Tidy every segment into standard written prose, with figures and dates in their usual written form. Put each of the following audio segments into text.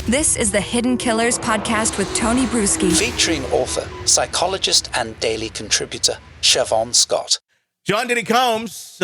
This is the Hidden Killers podcast with Tony Brueski. Featuring author, psychologist, and daily contributor, Shavaun Scott. John Diddy Combs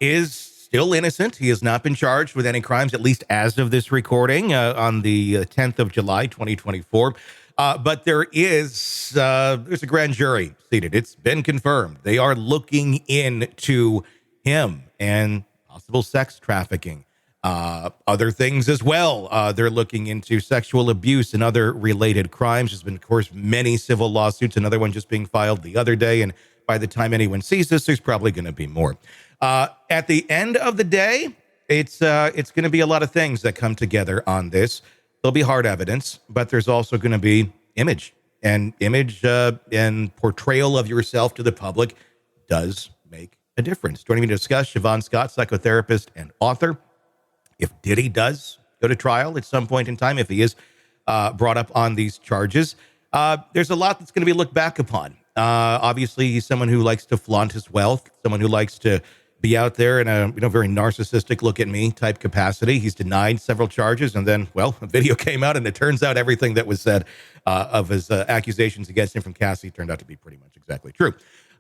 is still innocent. He has not been charged with any crimes, at least as of this recording, on the 10th of July, 2024. But there's a grand jury seated. It's been confirmed. They are looking into him and possible sex trafficking. Other things as well. They're looking into sexual abuse and other related crimes. There's been, of course, many civil lawsuits, another one just being filed the other day. And by the time anyone sees this, there's probably going to be more. At the end of the day, it's going to be a lot of things that come together on this. There'll be hard evidence, but there's also going to be image and portrayal of yourself to the public does make a difference. Joining me to discuss, Shavaun Scott, psychotherapist and author. If Diddy does go to trial at some point in time, if he is brought up on these charges, there's a lot that's going to be looked back upon. Obviously, he's someone who likes to flaunt his wealth, someone who likes to be out there in a very narcissistic look at me type capacity. He's denied several charges, and then, well, a video came out, and it turns out everything that was said of his accusations against him from Cassie turned out to be pretty much exactly true.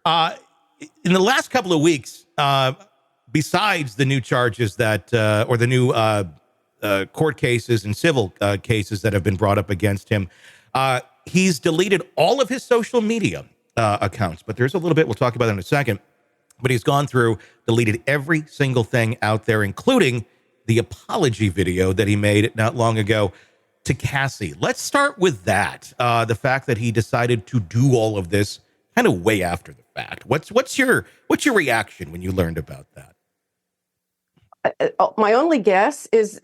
In the last couple of weeks, besides the new charges or the new court cases and civil cases that have been brought up against him, he's deleted all of his social media accounts. But there's a little bit we'll talk about in a second. But he's gone through, deleted every single thing out there, including the apology video that he made not long ago to Cassie. Let's start with that. The fact that he decided to do all of this kind of way after the fact. What's your reaction when you learned about that? My only guess is,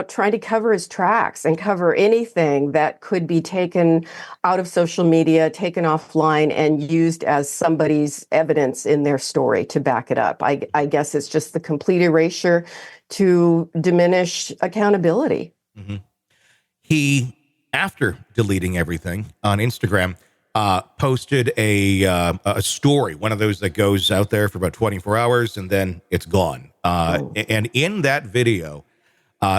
trying to cover his tracks and cover anything that could be taken out of social media, taken offline, and used as somebody's evidence in their story to back it up. I guess it's just the complete erasure to diminish accountability. Mm-hmm. He, after deleting everything on Instagram, posted a story, one of those that goes out there for about 24 hours and then it's gone. And in that video,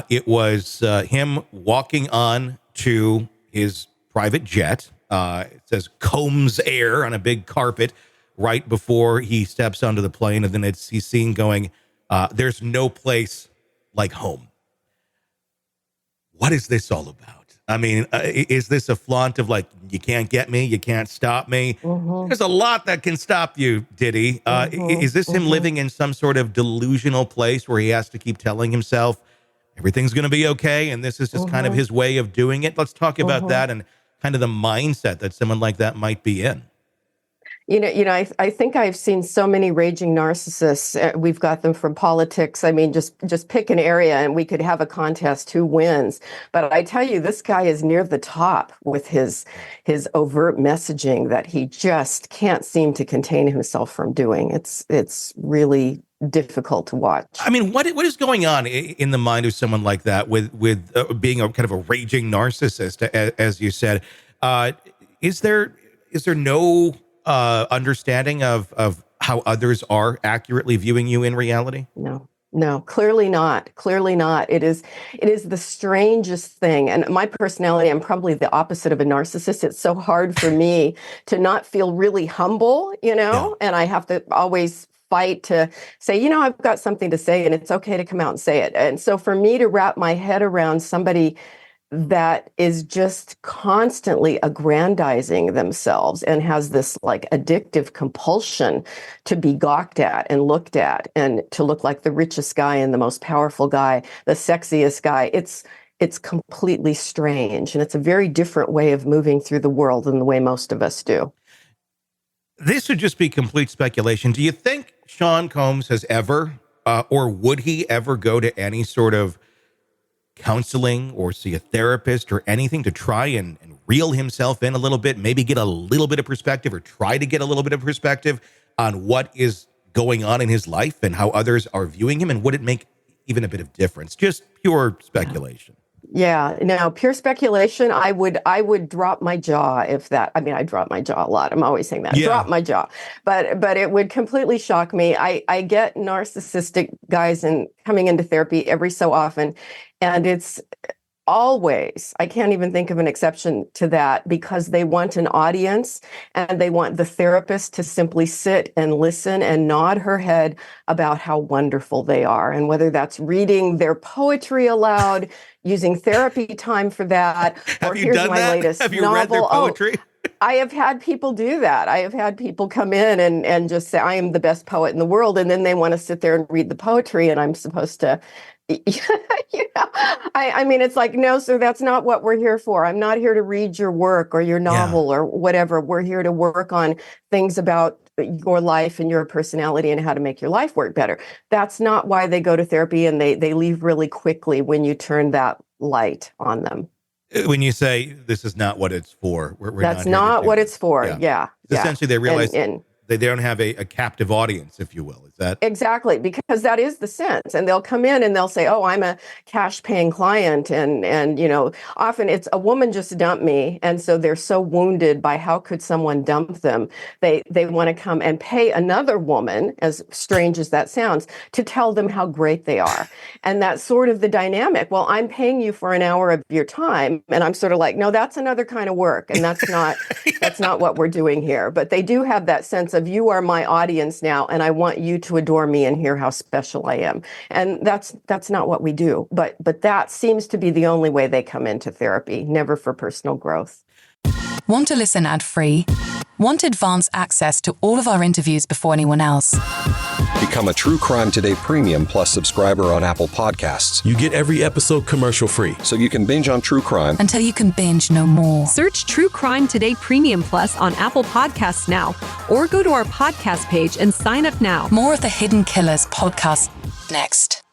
it was him walking on to his private jet. It says Combs Air on a big carpet right before he steps onto the plane. And then he's seen going, there's no place like home. What is this all about? I mean, is this a flaunt of like, you can't get me, you can't stop me? Mm-hmm. There's a lot that can stop you, Diddy. Is this him living in some sort of delusional place where he has to keep telling himself everything's going to be okay, and this is just kind of his way of doing it? Let's talk about that and kind of the mindset that someone like that might be in. I think I've seen so many raging narcissists. We've got them from politics. I mean, just pick an area and we could have a contest who wins. But I tell you, this guy is near the top with his overt messaging that he just can't seem to contain himself from doing. It's really difficult to watch. I mean, what is going on in the mind of someone like that with being a kind of a raging narcissist, as you said? Is there no understanding of how others are accurately viewing you in reality? No, clearly not. It is the strangest thing. And my personality, I'm probably the opposite of a narcissist. It's so hard for me to not feel really humble, and I have to always fight to say, I've got something to say and it's okay to come out and say it. And so for me to wrap my head around somebody that is just constantly aggrandizing themselves and has this like addictive compulsion to be gawked at and looked at and to look like the richest guy and the most powerful guy, the sexiest guy. It's completely strange. And it's a very different way of moving through the world than the way most of us do. This would just be complete speculation. Do you think Shavaun Combs has ever, or would he ever go to any sort of counseling or see a therapist or anything to try and reel himself in a little bit, maybe get a little bit of perspective or try to get a little bit of perspective on what is going on in his life and how others are viewing him? And would it make even a bit of difference? Just pure speculation. Yeah, no, pure speculation. I would drop my jaw if that. I mean, I drop my jaw a lot. I'm always saying that. Yeah. Drop my jaw. But it would completely shock me. I get narcissistic guys coming into therapy every so often, and it's always, I can't even think of an exception to that, because they want an audience and they want the therapist to simply sit and listen and nod her head about how wonderful they are. And whether that's reading their poetry aloud, using therapy time for that, or Have you here's done my that? latest Have you novel. read their poetry? I have had people do that. I have had people come in and just say, I am the best poet in the world. And then they want to sit there and read the poetry. And I'm supposed to, I mean, it's like, no, sir, that's not what we're here for. I'm not here to read your work or your novel or whatever. We're here to work on things about your life and your personality and how to make your life work better. That's not why they go to therapy, and they leave really quickly when you turn that light on them. When you say this is not what it's for, we're That's not what it's for. Yeah. Essentially, they realize and they don't have a captive audience, if you will. Is that exactly, because that is the sense. And they'll come in and they'll say, oh, I'm a cash paying client. And, you know, often it's a woman just dumped me. And so they're so wounded by how could someone dump them? They want to come and pay another woman, as strange as that sounds, to tell them how great they are. And that's sort of the dynamic. Well, I'm paying you for an hour of your time. And I'm sort of like, no, that's another kind of work. And that's not, that's not what we're doing here. But they do have that sense of, you are my audience now, and I want you to adore me and hear how special I am. And that's not what we do. But that seems to be the only way they come into therapy, never for personal growth. Want to listen ad-free? Want advanced access to all of our interviews before anyone else? Become a True Crime Today Premium Plus subscriber on Apple Podcasts. You get every episode commercial-free, so you can binge on true crime until you can binge no more. Search True Crime Today Premium Plus on Apple Podcasts now, or go to our podcast page and sign up now. More of the Hidden Killers podcast next.